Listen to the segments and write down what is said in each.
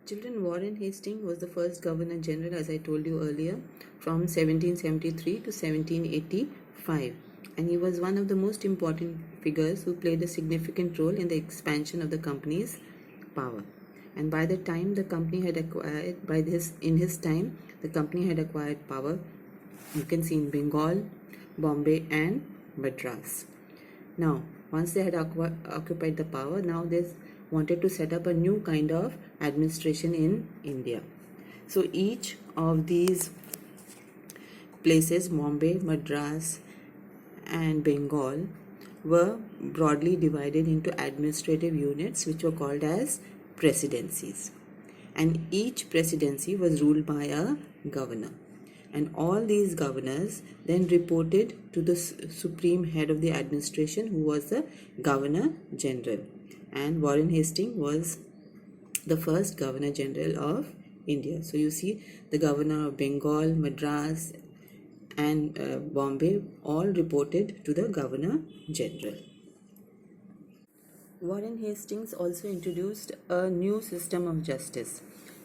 Children, Warren Hastings was the first Governor General, as I told you earlier, from 1773 to 1785, and he was one of the most important figures who played a significant role in the expansion of the company's power. And by the time the company had acquired, in his time, the company had acquired power. You can see in Bengal, Bombay, and Madras. Now, once they had occupied the power, now they wanted to set up a new kind of administration in India. So each of these places, Bombay, Madras, and Bengal, were broadly divided into administrative units which were called as presidencies. And each presidency was ruled by a governor. And all these governors then reported to the supreme head of the administration, who was the Governor General. And Warren Hastings was the first Governor General of India. So you see, the Governor of Bengal, Madras, and Bombay all reported to the Governor General. Warren Hastings also introduced a new system of justice.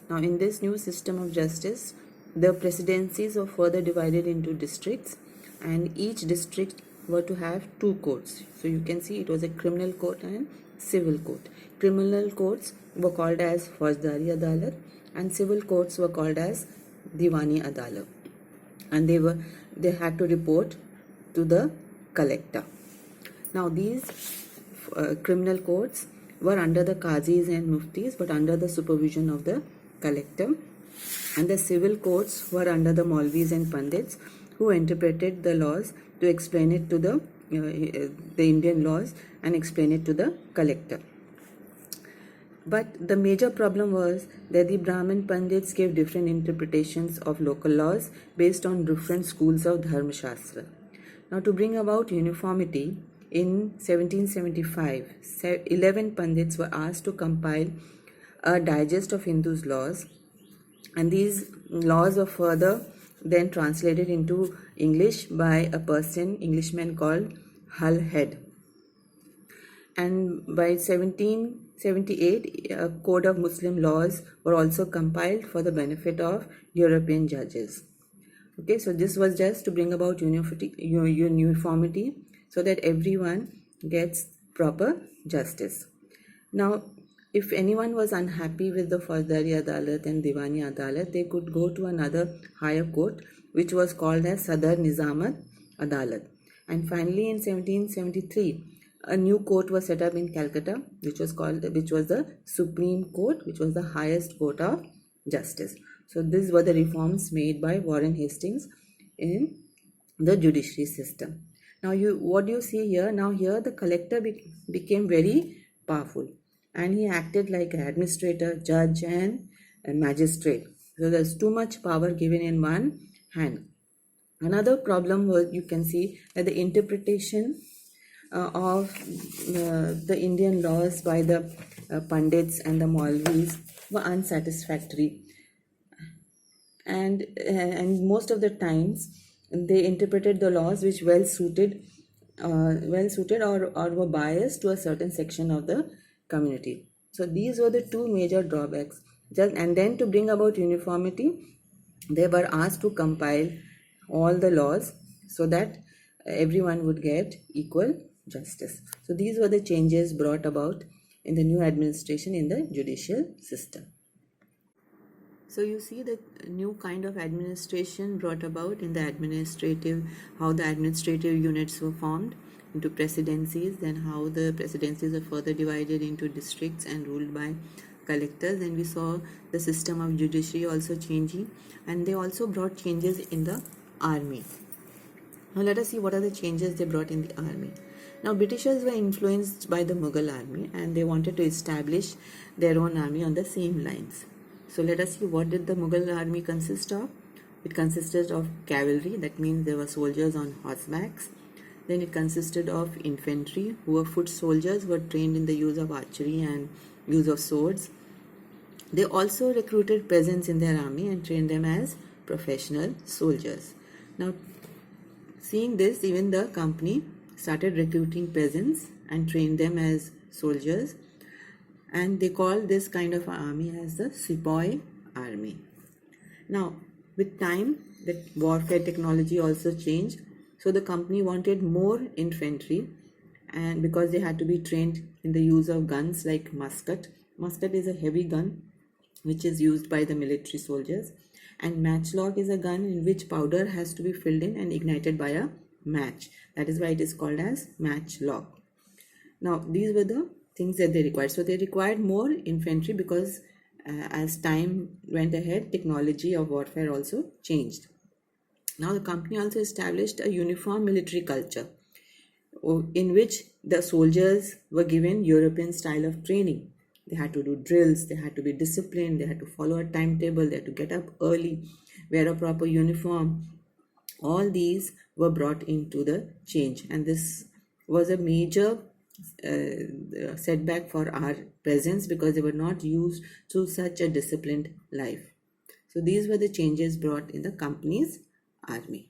Now, in this new system of justice, the presidencies were further divided into districts, and each district were to have two courts. So you can see it was a criminal court and civil court. Criminal courts were called as Faujdari Adalat, and civil courts were called as Diwani Adalat, and they had to report to the collector. Now these criminal courts were under the qazis and muftis, but under the supervision of the collector, and the civil courts were under the maulvis and pandits, who interpreted the laws to explain it to the Indian laws and explain it to the collector. But the major problem was that the Brahmin Pandits gave different interpretations of local laws based on different schools of Dharma Shastra. Now, to bring about uniformity, in 1775, 11 Pandits were asked to compile a digest of Hindus' laws, and these laws were further then translated into English by a Englishman called Hull Head. And by 1778, a code of Muslim laws were also compiled for the benefit of European judges. Okay, so this was just to bring about uniformity so that everyone gets proper justice. Now, if anyone was unhappy with the Faujdari Adalat and Diwani Adalat, they could go to another higher court, which was called as Sadar Nizamat Adalat. And finally, in 1773, a new court was set up in Calcutta, which was the Supreme Court, which was the highest court of justice. So these were the reforms made by Warren Hastings in the judiciary system. Now, what you see here? Now here the collector became very powerful, and he acted like an administrator, judge, and a magistrate. So there's too much power given in one hand. Another problem was, you can see that the interpretation of the Indian laws by the Pandits and the Maulvis were unsatisfactory, and most of the times they interpreted the laws which well suited or were biased to a certain section of the community. So these were the two major drawbacks. And then to bring about uniformity, they were asked to compile all the laws so that everyone would get equal justice. So these were the changes brought about in the new administration in the judicial system. So you see the new kind of administration brought about in the how the administrative units were formed into presidencies, then how the presidencies are further divided into districts and ruled by collectors. And we saw the system of judiciary also changing, and they also brought changes in the army. Now let us see what are the changes they brought in the army. Now Britishers were influenced by the Mughal army, and they wanted to establish their own army on the same lines. So let us see, what did the Mughal army consist of? It consisted of cavalry, that means there were soldiers on horsebacks. Then it consisted of infantry, who were foot soldiers, who were trained in the use of archery and use of swords. They also recruited peasants in their army and trained them as professional soldiers. Now, seeing this, even the company started recruiting peasants and trained them as soldiers. and they call this kind of army as the Sepoy army. Now, with time, the warfare technology also changed. So the company wanted more infantry, and because they had to be trained in the use of guns like musket. Musket is a heavy gun which is used by the military soldiers, and matchlock is a gun in which powder has to be filled in and ignited by a match. That is why it is called as matchlock. Now, these were the things that they required. So they required more infantry because as time went ahead, technology of warfare also changed. Now, the company also established a uniform military culture in which the soldiers were given European style of training. They had to do drills, they had to be disciplined, they had to follow a timetable, they had to get up early, wear a proper uniform. All these were brought into the change, and this was a major setback for our peasants because they were not used to such a disciplined life. So these were the changes brought in the company's army.